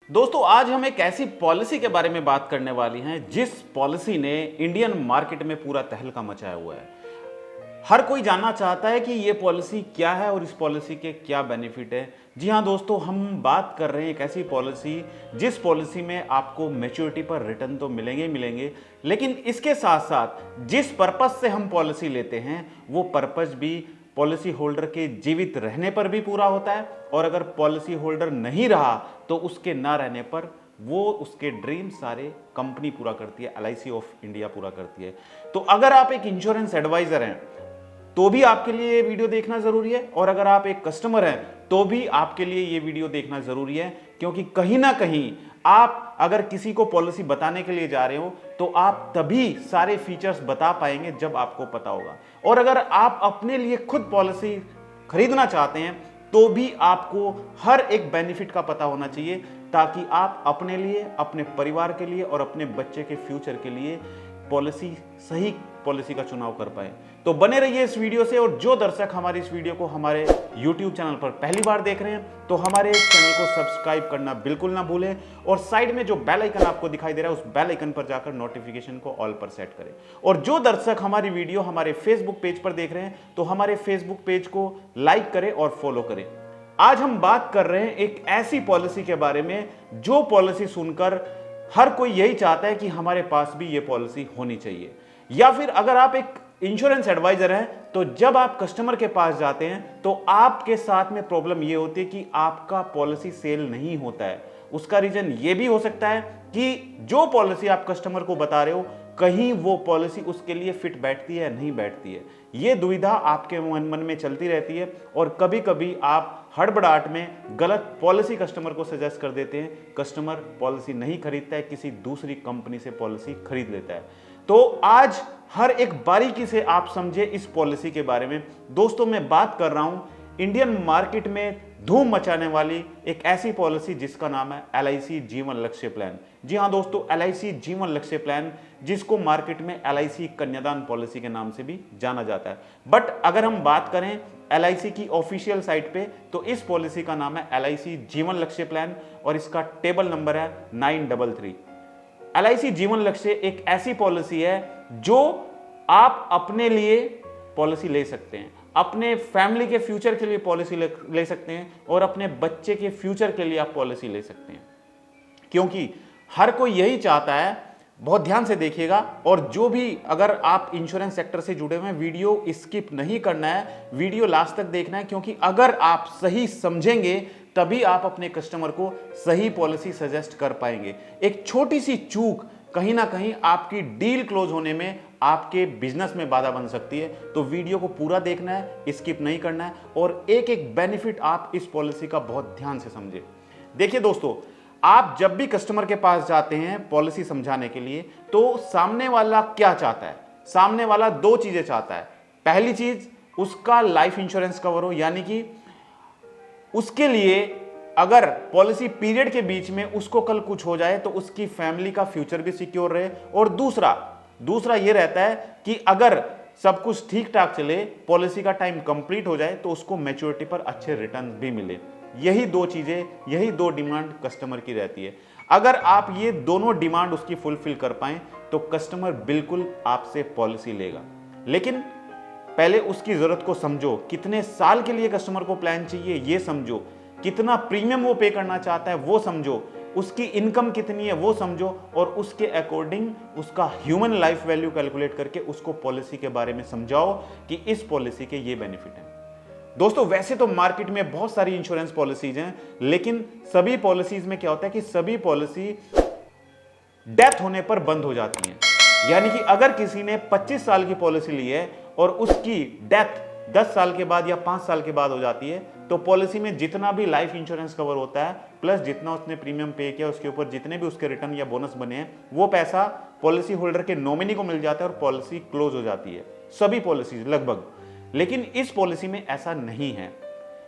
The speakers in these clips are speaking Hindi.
दोस्तों आज हम एक ऐसी पॉलिसी के बारे में बात करने वाली हैं जिस पॉलिसी ने इंडियन मार्केट में पूरा तहलका मचाया हुआ है। हर कोई जानना चाहता है कि ये पॉलिसी क्या है और इस पॉलिसी के क्या बेनिफिट है। जी हाँ दोस्तों, हम बात कर रहे हैं एक ऐसी पॉलिसी जिस पॉलिसी में आपको मैच्योरिटी पर रिटर्न तो मिलेंगे ही मिलेंगे, लेकिन इसके साथ साथ जिस पर्पस से हम पॉलिसी लेते हैं वो पर्पस भी पॉलिसी होल्डर के जीवित रहने पर भी पूरा होता है, और अगर पॉलिसी होल्डर नहीं रहा तो उसके ना रहने पर वो उसके ड्रीम सारे कंपनी पूरा करती है, LIC ऑफ इंडिया पूरा करती है। तो अगर आप एक इंश्योरेंस एडवाइजर हैं तो भी आपके लिए ये वीडियो देखना जरूरी है, और अगर आप एक कस्टमर हैं तो भी आपके लिए ये वीडियो देखना जरूरी है, क्योंकि कहीं ना कहीं आप अगर किसी को पॉलिसी बताने के लिए जा रहे हो तो आप तभी सारे फीचर्स बता पाएंगे जब आपको पता होगा। और अगर आप अपने लिए खुद पॉलिसी खरीदना चाहते हैं तो भी आपको हर एक बेनिफिट का पता होना चाहिए, ताकि आप अपने लिए, अपने परिवार के लिए और अपने बच्चे के फ्यूचर के लिए सही पॉलिसी का चुनाव कर पाए। तो बने रहिए इस वीडियो से, और जो दर्शक हमारी इस वीडियो को हमारे YouTube चैनल पर पहली बार देख रहे हैं तो हमारे चैनल को सब्सक्राइब करना बिल्कुल ना भूलें, और साइड में जो बेल आइकन आपको दिखाई दे रहा है उस बेल आइकन पर जाकर नोटिफिकेशन को ऑल पर सेट करें। और जो दर्शक हमारी वीडियो हमारे फेसबुक पेज पर देख रहे हैं तो हमारे फेसबुक पेज को लाइक करें और फॉलो करें। आज हम बात कर रहे हैं एक ऐसी पॉलिसी के बारे में जो पॉलिसी सुनकर हर कोई यही चाहता है कि हमारे पास भी ये पॉलिसी होनी चाहिए। या फिर अगर आप एक इंश्योरेंस एडवाइजर हैं तो जब आप कस्टमर के पास जाते हैं तो आपके साथ में प्रॉब्लम ये होती है कि आपका पॉलिसी सेल नहीं होता है। उसका रीजन ये भी हो सकता है कि जो पॉलिसी आप कस्टमर को बता रहे हो कहीं वो पॉलिसी उसके लिए फिट बैठती है या नहीं बैठती है। ये दुविधा आपके मन में चलती रहती है, और कभी कभी आप हड़बड़ाहट में गलत पॉलिसी कस्टमर को सजेस्ट कर देते हैं। कस्टमर पॉलिसी नहीं खरीदता है, किसी दूसरी कंपनी से पॉलिसी खरीद लेता है। तो आज हर एक बारीकी से आप समझे इस पॉलिसी के बारे में। दोस्तों मैं बात कर रहा हूं इंडियन मार्केट में धूम मचाने वाली एक ऐसी पॉलिसी जिसका नाम है LIC जीवन लक्ष्य प्लान। जी हां दोस्तों, LIC जीवन लक्ष्य प्लान, जिसको मार्केट में LIC कन्यादान पॉलिसी के नाम से भी जाना जाता है। बट अगर हम बात करें LIC की ऑफिशियल साइट पे तो इस पॉलिसी का नाम है LIC जीवन लक्ष्य प्लान, और इसका टेबल नंबर है 933। LIC जीवन लक्ष्य एक ऐसी पॉलिसी है जो आप अपने लिए पॉलिसी ले सकते हैं, अपने फैमिली के फ्यूचर के लिए पॉलिसी ले सकते हैं, और अपने बच्चे के फ्यूचर के लिए आप पॉलिसी ले सकते हैं, क्योंकि हर कोई यही चाहता है। बहुत ध्यान से देखिएगा, और जो भी अगर आप इंश्योरेंस सेक्टर से जुड़े हुए हैं वीडियो स्किप नहीं करना है, वीडियो लास्ट तक देखना है, क्योंकि अगर आप सही समझेंगे तभी आप अपने कस्टमर को सही पॉलिसी सजेस्ट कर पाएंगे। एक छोटी सी चूक कहीं ना कहीं आपकी डील क्लोज होने में, आपके बिजनेस में बाधा बन सकती है। तो वीडियो को पूरा देखना है, स्किप नहीं करना है, और एक एक बेनिफिट आप इस पॉलिसी का बहुत ध्यान से समझे। देखिए दोस्तों, आप जब भी कस्टमर के पास जाते हैं पॉलिसी समझाने के लिए तो सामने वाला क्या चाहता है? सामने वाला दो चीजें चाहता है। पहली चीज, उसका लाइफ इंश्योरेंस कवर हो, यानी कि उसके लिए अगर पॉलिसी पीरियड के बीच में उसको कल कुछ हो जाए तो उसकी फैमिली का फ्यूचर भी सिक्योर रहे। और दूसरा ये रहता है कि अगर सब कुछ ठीक ठाक चले, पॉलिसी का टाइम कंप्लीट हो जाए तो उसको मैच्योरिटी पर अच्छे रिटर्न भी मिले। यही दो चीजें, यही दो डिमांड कस्टमर की रहती है। अगर आप ये दोनों डिमांड उसकी फुलफिल कर पाएं तो कस्टमर बिल्कुल आपसे पॉलिसी लेगा। लेकिन पहले उसकी जरूरत को समझो, कितने साल के लिए कस्टमर को प्लान चाहिए ये समझो, कितना प्रीमियम वो पे करना चाहता है वो समझो, उसकी इनकम कितनी है वो समझो, और उसके अकॉर्डिंग उसका ह्यूमन लाइफ वैल्यू कैलकुलेट करके उसको पॉलिसी के बारे में समझाओ कि इस पॉलिसी के ये बेनिफिट हैं। दोस्तों वैसे तो मार्केट में बहुत सारी इंश्योरेंस पॉलिसीज हैं, लेकिन सभी पॉलिसीज में क्या होता है कि सभी पॉलिसी डेथ होने पर बंद हो जाती हैं। यानी कि अगर किसी ने 25 साल की पॉलिसी ली है और उसकी डेथ 10 साल के बाद या 5 साल के बाद हो जाती है, तो पॉलिसी में जितना भी लाइफ इंश्योरेंस कवर होता है प्लस जितना उसने प्रीमियम पे किया उसके ऊपर जितने भी उसके रिटर्न या बोनस बने हैं वो पैसा पॉलिसी होल्डर के नॉमिनी को मिल जाता है और पॉलिसी क्लोज हो जाती है, सभी पॉलिसीज लगभग। लेकिन इस पॉलिसी में ऐसा नहीं है।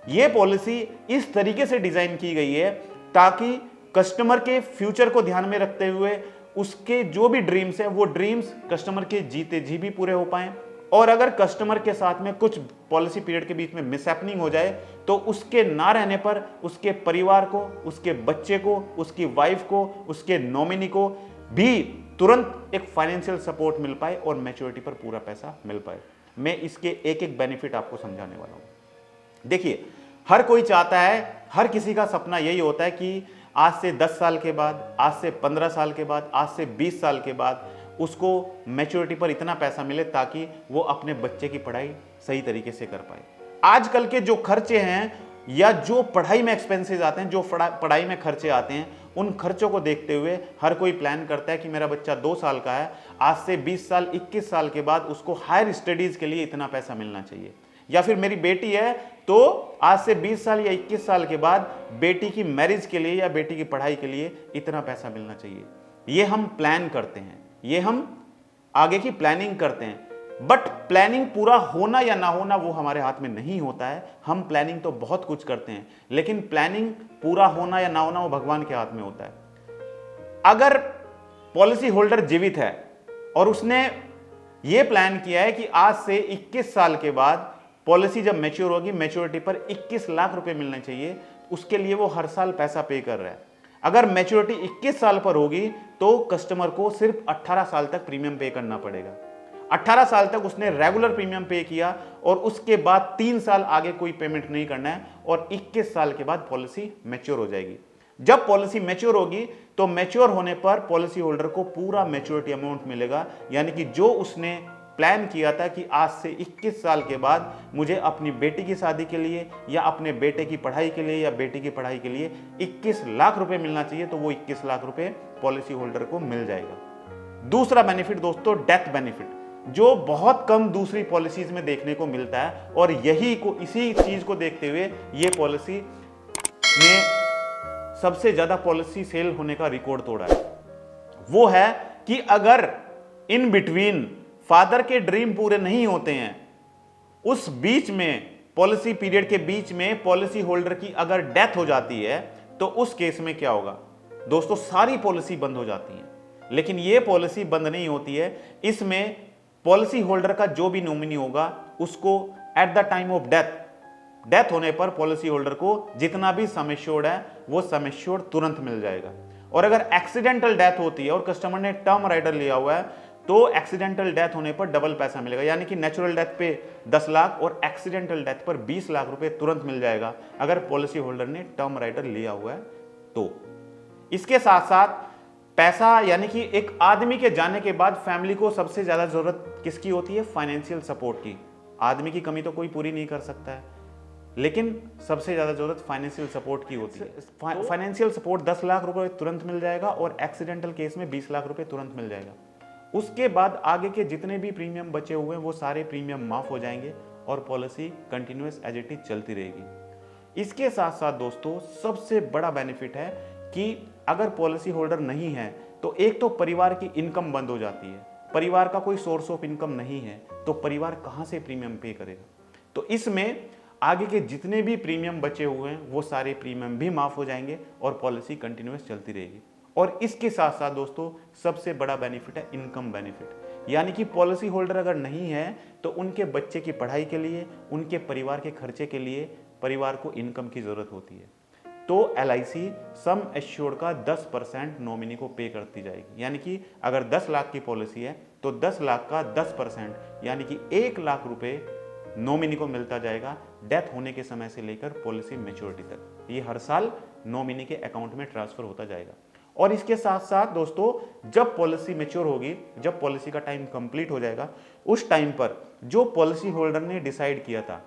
यह पॉलिसी इस तरीके से डिजाइन की गई है ताकि कस्टमर के फ्यूचर को ध्यान में रखते हुए उसके जो भी ड्रीम्स है वो ड्रीम्स कस्टमर के जीते जी भी पूरे हो पाए, और अगर कस्टमर के साथ में कुछ पॉलिसी पीरियड के बीच में मिसहैपनिंग हो जाए तो उसके ना रहने पर उसके परिवार को, उसके बच्चे को, उसकी वाइफ को, उसके नॉमिनी को भी तुरंत एक फाइनेंशियल सपोर्ट मिल पाए और मैच्योरिटी पर पूरा पैसा मिल पाए। मैं इसके एक एक बेनिफिट आपको समझाने वाला हूं। देखिए, हर कोई चाहता है, हर किसी का सपना यही होता है कि आज से 10 साल के बाद, आज से 15 साल के बाद, आज से 20 साल के बाद उसको मैच्योरिटी पर इतना पैसा मिले ताकि वो अपने बच्चे की पढ़ाई सही तरीके से कर पाए। आजकल के जो खर्चे हैं या जो पढ़ाई में एक्सपेंसेस आते हैं, जो पढ़ाई में खर्चे आते हैं, उन खर्चों को देखते हुए हर कोई प्लान करता है कि मेरा बच्चा 2 साल का है, आज से 20 साल 21 साल के बाद उसको हायर स्टडीज के लिए इतना पैसा मिलना चाहिए। या फिर मेरी बेटी है तो आज से 20 साल या 21 साल के बाद बेटी की मैरिज के लिए या बेटी की पढ़ाई के लिए इतना पैसा मिलना चाहिए। ये हम प्लान करते हैं, ये हम आगे की प्लानिंग करते हैं, बट प्लानिंग पूरा होना या ना होना वो हमारे हाथ में नहीं होता है। हम प्लानिंग तो बहुत कुछ करते हैं, लेकिन प्लानिंग पूरा होना या ना होना वो भगवान के हाथ में होता है। अगर पॉलिसी होल्डर जीवित है और उसने ये प्लान किया है कि आज से 21 साल के बाद पॉलिसी जब मैच्योर होगी, मैच्योरिटी पर 21 लाख रुपए मिलने चाहिए, उसके लिए वो हर साल पैसा पे कर रहा है। अगर मैच्योरिटी 21 साल पर होगी तो कस्टमर को सिर्फ 18 साल तक प्रीमियम पे करना पड़ेगा। 18 साल तक उसने रेगुलर प्रीमियम पे किया और उसके बाद 3 साल आगे कोई पेमेंट नहीं करना है और 21 साल के बाद पॉलिसी मैच्योर हो जाएगी। जब पॉलिसी मैच्योर होगी तो मैच्योर होने पर पॉलिसी होल्डर को पूरा मैच्योरिटी अमाउंट मिलेगा, यानी कि जो उसने प्लान किया था कि आज से 21 साल के बाद मुझे अपनी बेटी की शादी के लिए या अपने बेटे की पढ़ाई के लिए या बेटी की पढ़ाई के लिए 21 लाख रुपए मिलना चाहिए, तो वो 21 लाख रुपए पॉलिसी होल्डर को मिल जाएगा। दूसरा बेनिफिट दोस्तों, डेथ बेनिफिट, जो बहुत कम दूसरी पॉलिसीज में देखने को मिलता है और इसी चीज को देखते हुए ये पॉलिसी ने सबसे ज्यादा पॉलिसी सेल होने का रिकॉर्ड तोड़ा है। वो है कि अगर इन बिटवीन फादर के ड्रीम पूरे नहीं होते हैं, उस बीच में पॉलिसी पीरियड के बीच में पॉलिसी होल्डर की अगर डेथ हो जाती है तो उस केस में क्या होगा दोस्तों, सारी पॉलिसी बंद हो जाती है। लेकिन यह पॉलिसी बंद नहीं होती है, इसमें पॉलिसी होल्डर का जो भी नॉमिनी होगा उसको at the time of death होने पर पॉलिसी होल्डर को जितना भी सम एश्योर्ड है वो सम एश्योर्ड तुरंत मिल जाएगा। और अगर एक्सीडेंटल डेथ होती है और कस्टमर ने टर्म राइडर लिया हुआ है तो एक्सीडेंटल डेथ होने पर डबल पैसा मिलेगा, यानी कि नेचुरल डेथ पे 10 लाख और एक्सीडेंटल डेथ पर 20 लाख रुपए तुरंत मिल जाएगा अगर पॉलिसी होल्डर ने टर्म राइडर लिया हुआ है तो। इसके साथ साथ पैसा, यानी कि एक आदमी के जाने के बाद फैमिली को सबसे ज्यादा जरूरत किसकी होती है? फाइनेंशियल सपोर्ट की। आदमी की कमी तो कोई पूरी नहीं कर सकता है, लेकिन सबसे ज्यादा जरूरत फाइनेंशियल सपोर्ट की होती है। फाइनेंशियल सपोर्ट 10 लाख रुपए तुरंत मिल जाएगा और एक्सीडेंटल केस में 20 लाख रुपए तुरंत मिल जाएगा। उसके बाद आगे के जितने भी प्रीमियम बचे हुए हैं वो सारे प्रीमियम माफ हो जाएंगे और policy continuous as it is चलती रहेगी। इसके साथ साथ दोस्तों सबसे बड़ा बेनिफिट है कि अगर पॉलिसी होल्डर नहीं है तो एक तो परिवार की इनकम बंद हो जाती है। परिवार का कोई सोर्स ऑफ इनकम नहीं है तो परिवार कहां से प्रीमियम पे करेगा? तो इसमें आगे के जितने भी प्रीमियम बचे हुए हैं वो सारे प्रीमियम भी माफ हो जाएंगे और पॉलिसी कंटिन्यूअस चलती रहेगी। और इसके साथ साथ दोस्तों सबसे बड़ा बेनिफिट है इनकम बेनिफिट, यानी कि पॉलिसी होल्डर अगर नहीं है तो उनके बच्चे की पढ़ाई के लिए, उनके परिवार के खर्चे के लिए परिवार को इनकम की जरूरत होती है। तो LIC सम एश्योर्ड का 10% नॉमिनी को पे करती जाएगी, यानी कि अगर 10 लाख की पॉलिसी है तो 10 लाख का 10% यानी कि 1 लाख रुपए नॉमिनी को मिलता जाएगा डेथ होने के समय से लेकर पॉलिसी मैच्योरिटी तक। ये हर साल नॉमिनी के अकाउंट में ट्रांसफर होता जाएगा। और इसके साथ साथ दोस्तों जब पॉलिसी मैच्योर होगी, जब पॉलिसी का टाइम कंप्लीट हो जाएगा, उस टाइम पर जो पॉलिसी होल्डर ने डिसाइड किया था,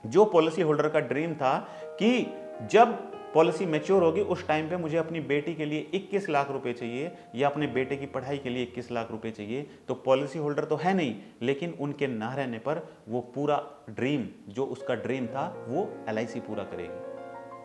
जो पॉलिसी होल्डर का ड्रीम था कि जब पॉलिसी मैच्योर होगी उस टाइम पे मुझे अपनी बेटी के लिए 21 लाख रुपए चाहिए या अपने बेटे की पढ़ाई के लिए 21 लाख रुपए चाहिए, तो पॉलिसी होल्डर तो है नहीं, लेकिन उनके ना रहने पर वो पूरा ड्रीम, जो उसका ड्रीम था, वो LIC पूरा करेगी।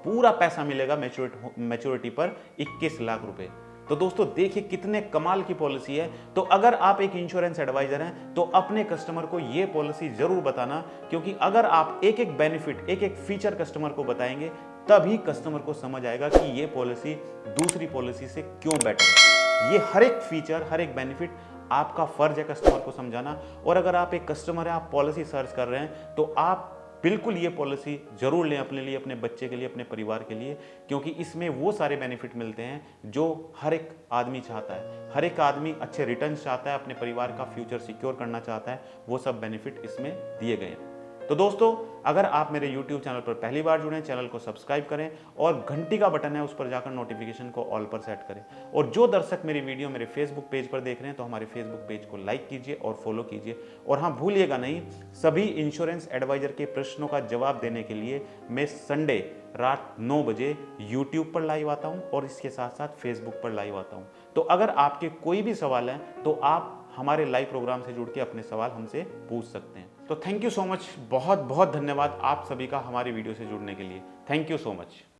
पूरा पैसा मिलेगा मैच्योरिटी पर 21 लाख रुपए। तो दोस्तों देखिए कितने कमाल की पॉलिसी है। तो अगर आप एक इंश्योरेंस एडवाइजर हैं तो अपने कस्टमर को ये पॉलिसी जरूर बताना, क्योंकि अगर आप एक एक बेनिफिट, एक एक फीचर कस्टमर को बताएंगे तभी कस्टमर को समझ आएगा कि ये पॉलिसी दूसरी पॉलिसी से क्यों बेटर है। ये हर एक फीचर, हर एक बेनिफिट आपका फर्ज है कस्टमर को समझाना। और अगर आप एक कस्टमर हैं, आप पॉलिसी सर्च कर रहे हैं, तो आप बिल्कुल ये पॉलिसी जरूर लें अपने लिए, अपने बच्चे के लिए, अपने परिवार के लिए, क्योंकि इसमें वो सारे बेनिफिट मिलते हैं जो हर एक आदमी चाहता है। हर एक आदमी अच्छे रिटर्न्स चाहता है, अपने परिवार का फ्यूचर सिक्योर करना चाहता है, वो सब बेनिफिट इसमें दिए गए हैं। तो दोस्तों, अगर आप मेरे YouTube चैनल पर पहली बार जुड़े हैं, चैनल को सब्सक्राइब करें और घंटी का बटन है उस पर जाकर नोटिफिकेशन को ऑल पर सेट करें। और जो दर्शक मेरी वीडियो मेरे फेसबुक पेज पर देख रहे हैं, तो हमारे फेसबुक पेज को लाइक कीजिए और फॉलो कीजिए। और हाँ, भूलिएगा नहीं, सभी इंश्योरेंस एडवाइजर के प्रश्नों का जवाब देने के लिए मैं संडे रात 9 बजे YouTube पर लाइव आता हूँ और इसके साथ साथ फेसबुक पर लाइव आता हूँ। तो अगर आपके कोई भी सवाल है तो आप हमारे लाइव प्रोग्राम से जुड़ के अपने सवाल हमसे पूछ सकते हैं। तो थैंक यू सो मच, बहुत बहुत धन्यवाद आप सभी का हमारी वीडियो से जुड़ने के लिए। Thank you so much.